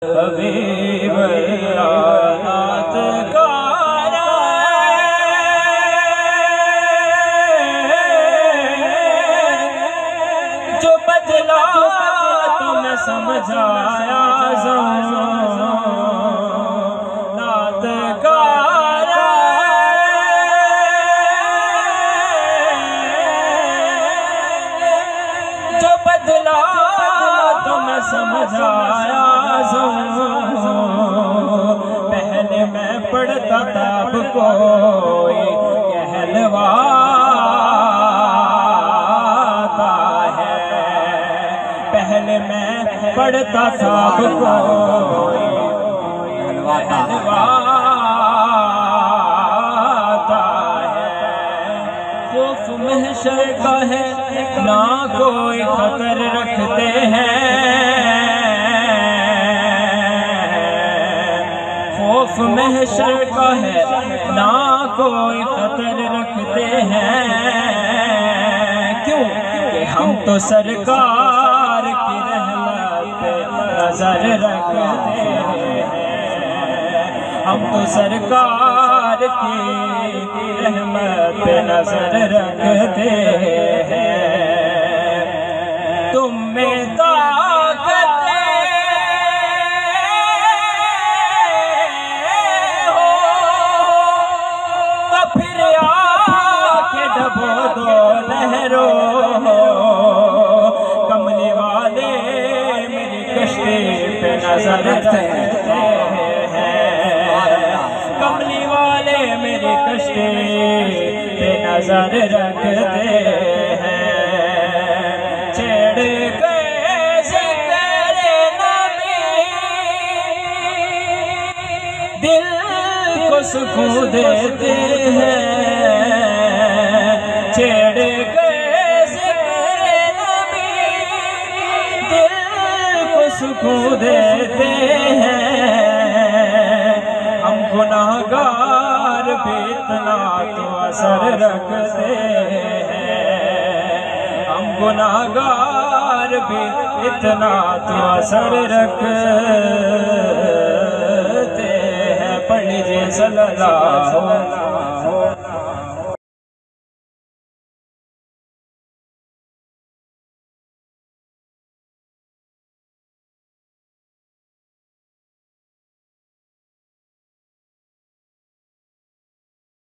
حبیب نعت کار جو بدلا تو میں سمجھایا نعت کار جو بدلا تو میں سمجھایا پہلے میں پڑھتا تھا اب کوئی کہلواتا ہے پہلے میں پڑھتا تھا اب کوئی کہلواتا ہے خوف محشر کا ہے نہ کوئی خطر رکھتے ہیں خوف محشر کا ہے نہ کوئی خطر رکھتے ہیں کیوں کہ ہم تو سرکار کی رحمت پہ نظر رکھتے ہیں ہم تو سرکار کی رحمت پہ نظر رکھتے ہیں تم میں کملی والے میری کشتی پہ نظر رکھتے ہیں کملی والے میری کشتی پہ نظر رکھتے ہیں چھیڑ گئے ذکر نبی دل کو سکون دیتے ہیں چھیڑ گئے ذکر نبی دل کو سکون دیتے ہیں ہم گناہگار بھی اتنا تو اثر رکھتے ہیں ہم گناہگار بھی اتنا تو اثر رکھتے ہیں پڑھ لیجئے صلی اللہ